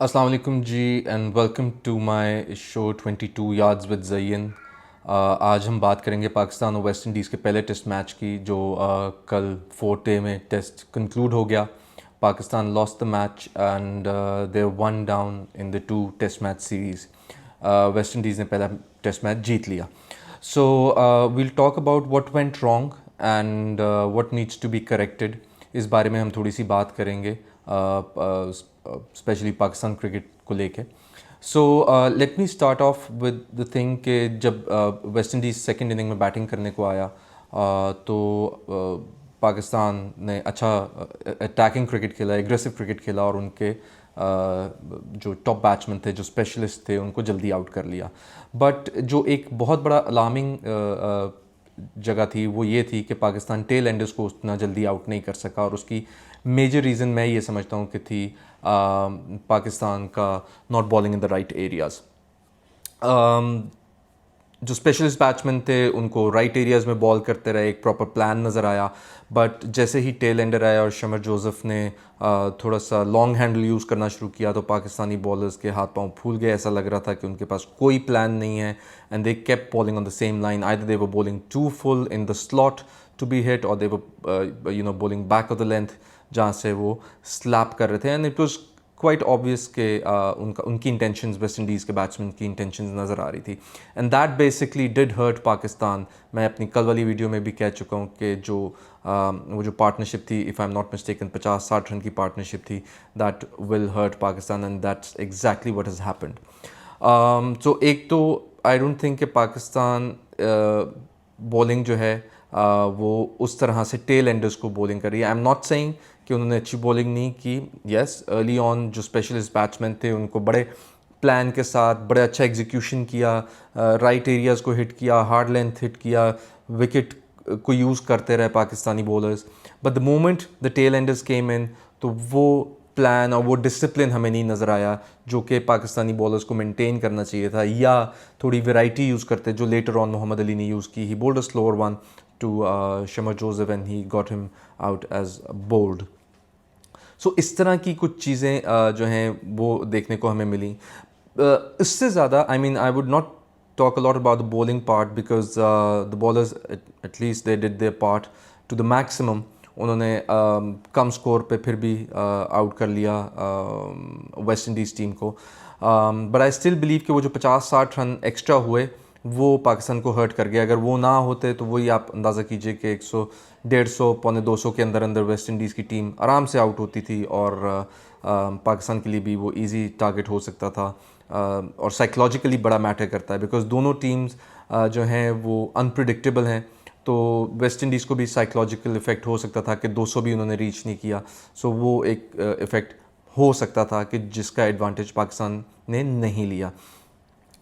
अस्सलाम वालेकुम जी and welcome to my show 22 yards with Zain. आज हम बात करेंगे पाकिस्तान और वेस्ट इंडीज़ के पहले टेस्ट मैच की जो कल 4 डे में टेस्ट कंक्लूड हो गया। Pakistan lost the match and they're one down in the 2 test match series. West Indies ने पहला टेस्ट मैच जीत लिया। So we'll talk about what went wrong and what needs to be corrected. इस बारे में हम थोड़ी सी बात करेंगे स्पेशली पाकिस्तान क्रिकेट को लेके। So let me start of with the thing कि जब वेस्ट इंडीज़ सेकेंड इनिंग में बैटिंग करने को आया तो पाकिस्तान ने अच्छा अटैकिंग क्रिकेट खेला, एग्रेसिव क्रिकेट खेला और उनके जो टॉप बैट्समैन थे, जो स्पेशलिस्ट थे, उनको जल्दी आउट कर लिया। बट जो एक बहुत बड़ा अलार्मिंग जगह थी वो ये थी कि पाकिस्तान टेल एंडर्स को उतना जल्दी आउट नहीं कर सका और उसकी मेजर रीज़न मैं ये समझता हूँ कि थी पाकिस्तान का not bowling in the right areas. जो स्पेशलिस्ट बैट्समैन थे उनको राइट एरियाज़ में बॉल करते रहे, एक प्रॉपर प्लान नज़र आया। बट जैसे ही टेल एंडर आया और शमर जोसेफ ने थोड़ा सा लॉन्ग हैंडल यूज़ करना शुरू किया तो पाकिस्तानी बॉलर्स के हाथ पांव फूल गए। ऐसा लग रहा था कि उनके पास कोई प्लान नहीं है and they kept bowling on the same line. Either they were bowling too full in the slot to be hit or they were bowling back of the length जहाँ से वो स्लैप कर रहे थे। And it was quite obvious कि उनकी intentions, West Indies के batsman की इंटेंशंस नज़र आ रही थी and that basically did hurt Pakistan. मैं अपनी कल वाली वीडियो में भी कह चुका हूँ कि वो जो पार्टनरशिप थी, if I am not mistaken, 50-60 run की पार्टनरशिप थी, that will hurt Pakistan and that's exactly what has happened. So एक तो आई डोंट थिंक कि पाकिस्तान बॉलिंग जो है वो उस तरह से टेल एंडर्स को बॉलिंग कर रही है। आई एम नॉट सेइंग कि उन्होंने अच्छी बॉलिंग नहीं की। येस, अर्ली ऑन जो स्पेशलिस्ट बैट्समैन थे उनको बड़े प्लान के साथ बड़े अच्छा एग्जीक्यूशन किया, राइट एरियाज़ को हिट किया, हार्ड लेंथ हिट किया, विकेट को यूज़ करते रहे Pakistani bowlers. But the moment the tail enders came in तो वो प्लान और वो डिसिप्लिन हमें नहीं नज़र आया जो कि पाकिस्तानी बॉलर्स को मेंटेन करना चाहिए था, या थोड़ी वैरायटी यूज़ करते जो लेटर ऑन मोहम्मद अली ने यूज़ की। He bowled a slower one to Shamar Joseph and he got him out as bowled. So इस तरह की कुछ चीज़ें जो हैं वो देखने को हमें मिली। इससे ज़्यादा I mean I would not talk a lot about the bowling part because the bowlers at least they did their part to the maximum. उन्होंने कम स्कोर पे फिर भी आउट कर लिया वेस्ट इंडीज़ टीम को। बट आई स्टिल बिलीव कि वो जो 50-60 रन एक्स्ट्रा हुए वो पाकिस्तान को हर्ट कर गया। अगर वो ना होते तो वही आप अंदाज़ा कीजिए कि 100, 150, पौने 200 के अंदर अंदर वेस्ट इंडीज़ की टीम आराम से आउट होती थी और पाकिस्तान के लिए भी वो इजी टारगेट हो सकता था। और साइकोलॉजिकली बड़ा मैटर करता है बिकॉज दोनों टीम्स जो हैं वो अनप्रिडिक्टेबल हैं। तो वेस्ट इंडीज़ को भी साइकोलॉजिकल इफ़ेक्ट हो सकता था कि 200 भी उन्होंने रीच नहीं किया। सो वो एक इफ़ेक्ट हो सकता था कि जिसका एडवांटेज पाकिस्तान ने नहीं लिया।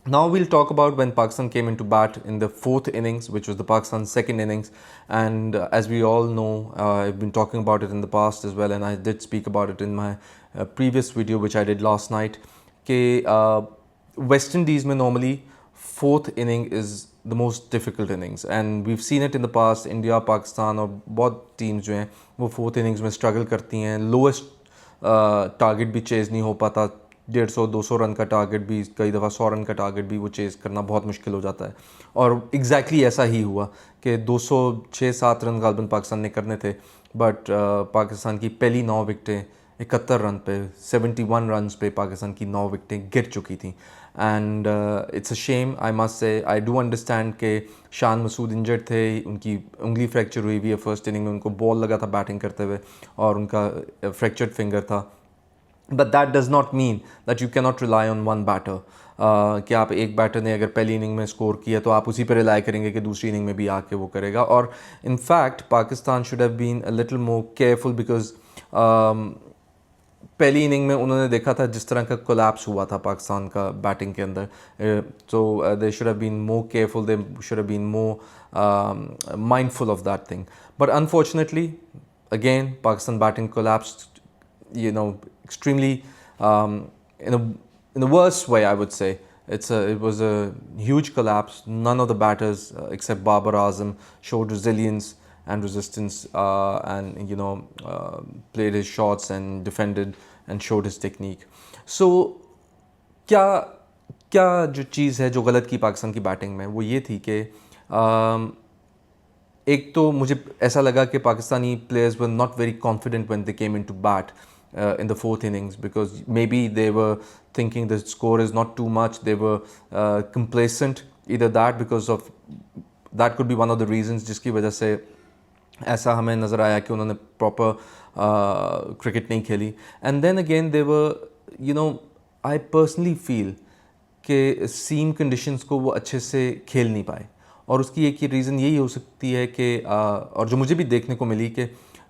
Now we'll talk about when Pakistan came into bat in the fourth innings, which was the Pakistan's second innings. And as we all know, I've been talking about it in the past as well, and I did speak about it in my previous video, which I did last night. कि West Indies में normally fourth inning is the most difficult innings, and we've seen it in the past. India, Pakistan और बहुत teams जो हैं वो fourth innings में struggle करती हैं। Lowest target भी chase नहीं हो पाता, 150-200 रन का टारगेट भी, कई दफ़ा 100 रन का टारगेट भी वो चेज़ करना बहुत मुश्किल हो जाता है। और एग्जैक्टली ऐसा ही हुआ कि 206-7 रन गालबन पाकिस्तान ने करने थे, बट पाकिस्तान की पहली 9 विकटें 71 रन पे, 71 रन पे पाकिस्तान की 9 विकटें गिर चुकी थी। And it's a shame, I must say. I do understand कि शान मसूद इंजर्ड थे, उनकी उंगली फ्रैक्चर हुई हुई है फर्स्ट इनिंग में, उनको बॉल लगा था बैटिंग करते हुए और उनका फ्रैक्चर्ड फिंगर था। But that does not mean that you can not rely on one batter. कि आप एक बैटर ने अगर पहली इनिंग में स्कोर किया तो आप उसी पर रिलाई करेंगे कि दूसरी इनिंग में भी आके वो करेगा। और in fact Pakistan should have been a little more careful because पहली इनिंग में उन्होंने देखा था जिस तरह का कोलैप्स हुआ था पाकिस्तान का बैटिंग के अंदर। So they should have been more careful, they should have been more mindful of that thing. But unfortunately again Pakistan batting collapsed, extremely in a worse way, I would say. It was a huge collapse. None of the batters except Babar Azam showed resilience and resistance, and played his shots and defended and showed his technique. So क्या क्या जो चीज़ है जो गलत की पाकिस्तान की batting में, वो ये थी कि एक तो मुझे ऐसा लगा कि Pakistani players were not very confident when they came into bat in the fourth innings, because maybe they were thinking the score is not too much. They were complacent. Either that, because of that could be one of the reasons जिसकी वजह से ऐसा हमें नज़र आया कि उन्होंने proper cricket नहीं खेली. And then again they were I personally feel कि सीम कंडीशंस को वो अच्छे से खेल नहीं पाए, और उसकी एक ही रीज़न यही हो सकती है कि और जो मुझे भी देखने को मिली कि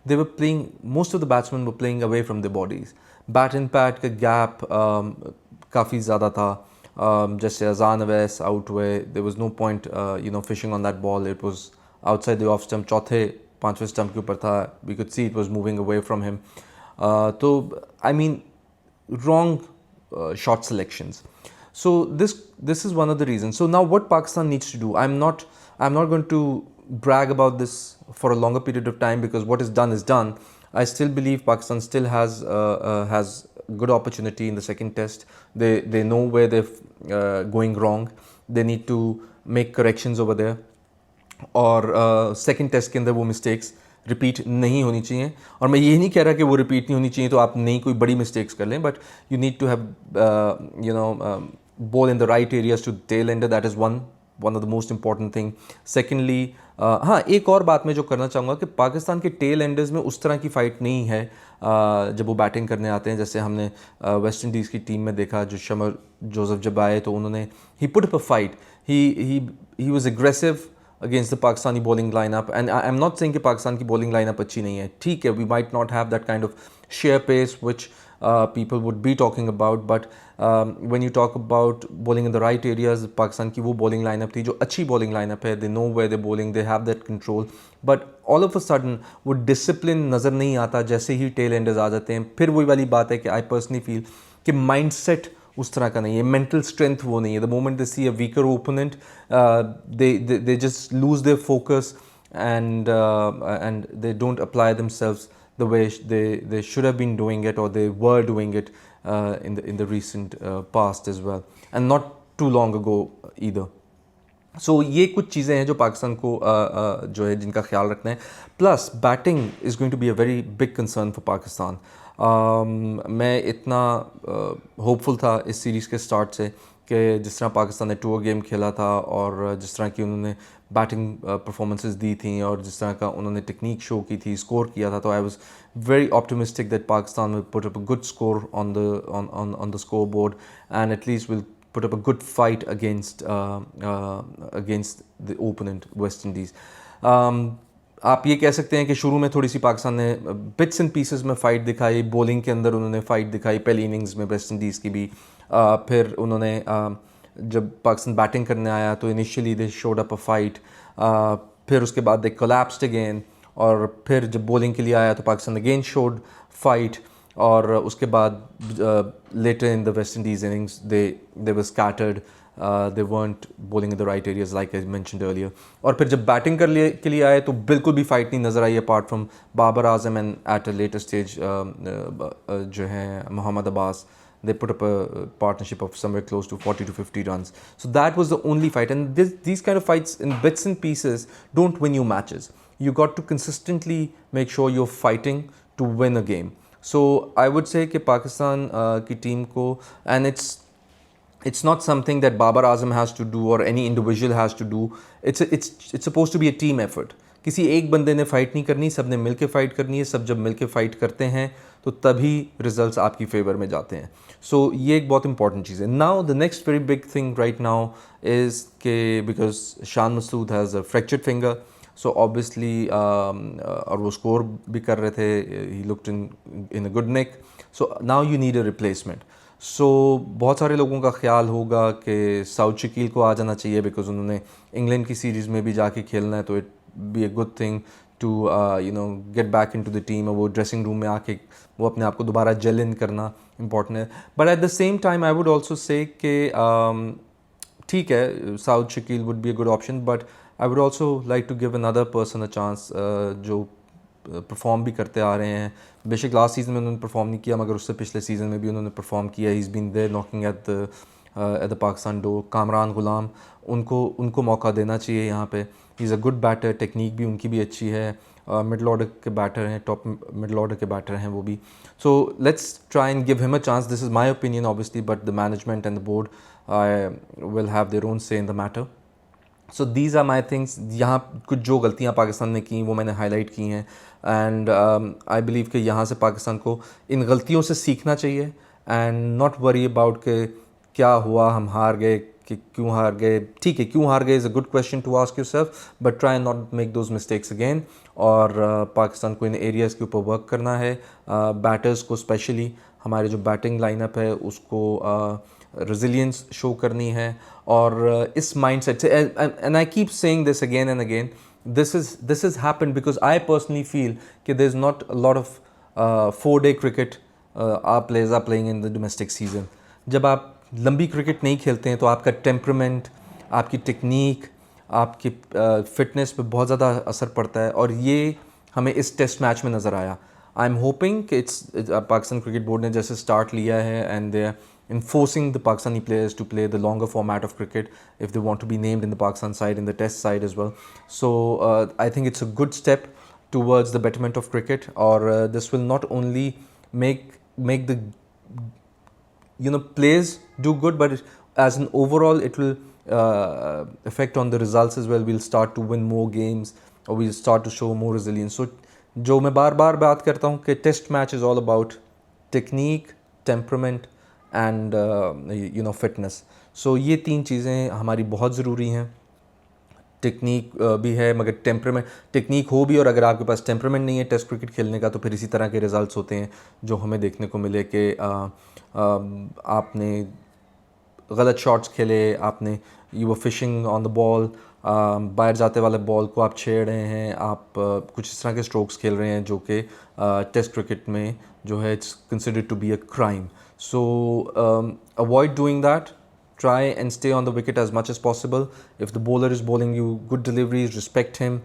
they were playing, most of the batsmen were playing away from the bodies. Bat and pad का गैप काफ़ी ज़्यादा था. जैसे अजान अवैस आउट हुए, there was no point fishing on that ball. It was outside the off stump, चौथे पांचवें stump के ऊपर था. We could see it was moving away from him. तो I mean wrong shot selections. So this is one of the reasons. So now what Pakistan needs to do, I'm not going to brag about this for a longer period of time, because what is done. I still believe Pakistan still has good opportunity in the second test. They know where they're going wrong. They need to make corrections over there. और second test के अंदर वो mistakes repeat नहीं होनी चाहिए. और मैं ये नहीं कह रहा कि वो रिपीट नहीं होनी चाहिए तो आप नहीं कोई बड़ी मिस्टेक्स कर लें, but you need to have ball in the right areas to tail ender. That is one of the most important thing. Secondly हाँ, एक और बात मैं जो करना चाहूँगा कि पाकिस्तान के टेल एंडर्स में उस तरह की फ़ाइट नहीं है जब वो बैटिंग करने आते हैं. जैसे हमने वेस्ट इंडीज़ की टीम में देखा, जो शमर जोसेफ जब आए तो उन्होंने he put up a fight. He was aggressive against the Pakistani bowling lineup, and I'm not saying कि पाकिस्तान की bowling lineup अच्छी नहीं है. ठीक है, we might not have that kind of sheer pace which people would be talking about, but when you talk about bowling in the right areas, Pakistan की वो bowling lineup थी जो अच्छी bowling lineup है. They know where they're bowling, they have that control, but all of a sudden वो discipline नज़र नहीं आता जैसे ही tail enders आ जाते हैं. फिर वही वाली बात है कि I personally feel कि mindset उस तरह का नहीं है, मेंटल स्ट्रेंथ वो नहीं है. The moment they see a weaker opponent, they just lose their focus and they don't apply themselves the way they should have been doing it, or they were doing it in the recent past as well, and not too long ago either. सो ये कुछ चीज़ें हैं जो पाकिस्तान को जो है जिनका ख्याल रखना है. Plus batting is going to be a very big concern for Pakistan. मैं इतना होपफुल था इस सीरीज़ के स्टार्ट से कि जिस तरह पाकिस्तान ने टूर गेम खेला था और जिस तरह की उन्होंने बैटिंग परफॉर्मेंसेस दी थी और जिस तरह का उन्होंने टेक्निक शो की थी, स्कोर किया था, तो I was very optimistic that Pakistan will put up a good score on the score board and at least will put up a good fight against the opponent West Indies. आप ये कह सकते हैं कि शुरू में थोड़ी सी पाकिस्तान ने बिट्स एंड पीसेस में फ़ाइट दिखाई. बॉलिंग के अंदर उन्होंने फ़ाइट दिखाई पहली इनिंग्स में वेस्ट इंडीज़ की भी. फिर उन्होंने जब पाकिस्तान बैटिंग करने आया तो initially they showed up a fight. फिर उसके बाद दे कोलैप्स्ड अगेन, और फिर जब बॉलिंग के लिए आया तो पाकिस्तान अगेन शोड फाइट. और उसके बाद later in the West Indies innings they were scattered. They weren't bowling in the right areas like I mentioned earlier. और फिर जब बैटिंग के लिए आए तो बिल्कुल भी फाइट नहीं नज़र आई apart from Babar Azam and at a later stage जो है Mohammad Abbas. They put up a partnership of somewhere close to 40 to 50 runs. So that was the only fight. And these kind of fights in bits and pieces don't win you matches. You got to consistently make sure you're fighting to win a game. So I would say कि पाकिस्तान की team को, and it's not something that Babar Azam has to do or any individual has to do. It's supposed to be a team effort. किसी एक बंदे ने fight नहीं करनी, सब ने मिल के फ़ाइट करनी है. सब जब मिल के फ़ाइट करते हैं तो तभी रिजल्ट्स आपकी फेवर में जाते हैं. सो ये एक बहुत इंपॉर्टेंट चीज़ है. Now the next very big thing right now is के because Shan Masood has a fractured finger, so obviously और वो स्कोर भी कर रहे थे, he looked in a good nick. So now you need a replacement. So बहुत सारे लोगों का ख्याल होगा कि साउथ शकील को आ जाना चाहिए बिकॉज उन्होंने इंग्लैंड की सीरीज़ में भी जाके खेलना है, तो it be a good thing to get back in to the team. और वो ड्रेसिंग रूम में आके वो अपने आप को दोबारा जेल इन करना इंपॉर्टेंट है. But at the same time I would also say कि ठीक है, Saud Shakeel would be a good option, but I would also like to give another person a chance जो परफॉर्म भी करते आ रहे हैं। बेशक लास्ट सीज़न में उन्होंने परफॉर्म नहीं किया, मगर उससे पिछले सीज़न में भी उन्होंने परफॉर्म किया। He is been there knocking at the Pakistan door. Kamran Ghulam, उनको मौका देना चाहिए यहाँ पे। He is a good batter, technique भी उनकी भी अच्छी है, मिडल ऑर्डर के बैटर हैं, टॉप मिडल ऑर्डर के बैटर हैं वो भी। So let's try and give him a chance. This is my opinion obviously, but the management and the board will have their own say in the matter. So these are my things. यहाँ कुछ जो गलतियाँ पाकिस्तान ने की वो मैंने highlight की हैं, एंड आई बिलीव कि यहाँ से पाकिस्तान को इन गलतियों से सीखना चाहिए एंड नॉट वरी अबाउट के क्या हुआ, हम हार गए कि क्यों हार गए। ठीक है, क्यों हार गए is a good question to ask yourself, but try not make those mistakes again. और पाकिस्तान को इन एरियाज़ के ऊपर वर्क करना है। बैटर्स को स्पेशली हमारे जो बैटिंग लाइनअप है उसको रेजिलियंस शो करनी है, और इस माइंडसेट से, and I keep saying this again and again, this is happened because I personally feel that there's not a lot of 4-day cricket our players are playing in the domestic season. जब आप लंबी cricket नहीं खेलते हैं तो आपका temperament, आपकी technique, आपकी फिटनेस पे बहुत ज़्यादा असर पड़ता है, और ये हमें इस टेस्ट मैच में नज़र आया। आई एम होपिंग कि पाकिस्तान क्रिकेट बोर्ड ने जैसे स्टार्ट लिया है and they enforcing the Pakistani players to play the longer format of cricket if they want to be named in the Pakistan side, in the test side as well. So I think it's a good step towards the betterment of cricket, or this will not only make the players do good, but as an overall it will affect on the results as well. We'll start to win more games, or we'll start to show more resilience. So जो मैं बार बार बात करता हूँ कि test match is all about technique, temperament and fitness. So ये तीन चीज़ें हमारी बहुत ज़रूरी हैं। टेक्निक भी है, मगर टेम्परामेंट, टेक्निक हो भी और अगर आपके पास टेम्परामेंट नहीं है टेस्ट क्रिकेट खेलने का, तो फिर इसी तरह के रिजल्ट्स होते हैं जो हमें देखने को मिले कि आपने गलत शॉट्स खेले, आपने you were fishing on the ball, बाहर जाते वाले बॉल को आप छेड़ रहे हैं, आप कुछ इस तरह के स्ट्रोक्स खेल रहे हैं जो कि टेस्ट क्रिकेट में जो है it's considered to be a crime. So avoid doing that. Try and stay on the wicket as much as possible. If the bowler is bowling you good deliveries, respect him.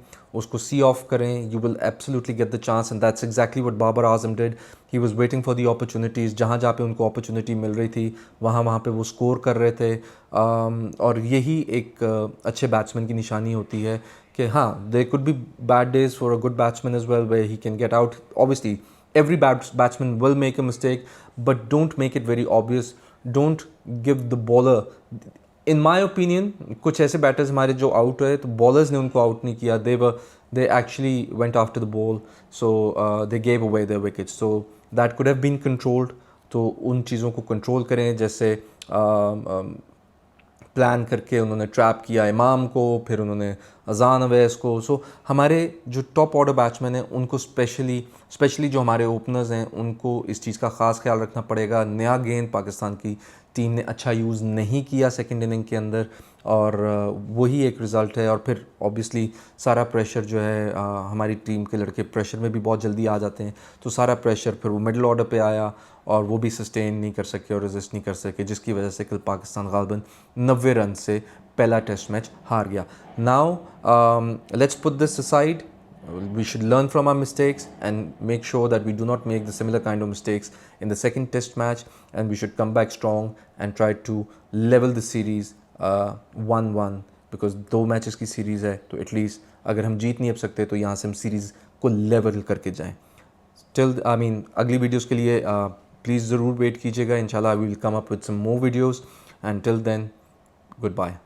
उसको see off करें. You will absolutely get the chance, and that's exactly what Babar Azam did. He was waiting for the opportunities. जहाँ पे उनको opportunity मिल रही थी वहाँ पे वो score कर रहे थे, और यही एक अच्छे batsman की निशानी होती है कि हाँ, there could be bad days for a good batsman as well where he can get out. Obviously every batsman will make a mistake, but don't make it very obvious. Don't give the bowler, in my opinion, कुछ ऐसे batters हमारे जो out हुए तो bowlers ने उनको out नहीं किया, they actually went after the ball, so they gave away their wickets, so that could have been controlled. तो उन चीज़ों को कंट्रोल करें, जैसे प्लान करके उन्होंने ट्रैप किया इमाम को, फिर उन्होंने अजान अवैस को। सो हमारे जो टॉप ऑर्डर बैट्समैन हैं उनको स्पेशली जो हमारे ओपनर्स हैं उनको इस चीज़ का ख़ास ख्याल रखना पड़ेगा। नया गेंद पाकिस्तान की टीम ने अच्छा यूज़ नहीं किया सेकंड इनिंग के अंदर, और वही एक रिज़ल्ट है। और फिर ऑब्वियसली सारा प्रेशर जो है, हमारी टीम के लड़के प्रेशर में भी बहुत जल्दी आ जाते हैं, तो सारा प्रेशर फिर वो मिडिल ऑर्डर पे आया और वो भी सस्टेन नहीं कर सके और रेजिस्ट नहीं कर सके, जिसकी वजह से कल पाकिस्तान गालबन 90 रन से पहला टेस्ट मैच हार गया। Now let's put this aside. We should learn from our mistakes and make sure that we do not make the similar kind of mistakes in the second test match, and we should come back strong and try to level the series 1-1, because 2 matches की series है, तो at least अगर हम जीत नहीं अब सकते तो यहाँ से हम सीरीज़ को लेवल करके जाएं। अगली वीडियोज़ के लिए प्लीज़ ज़रूर वेट कीजिएगा। इंशाल्लाह I will come up with some more videos, and till then good bye.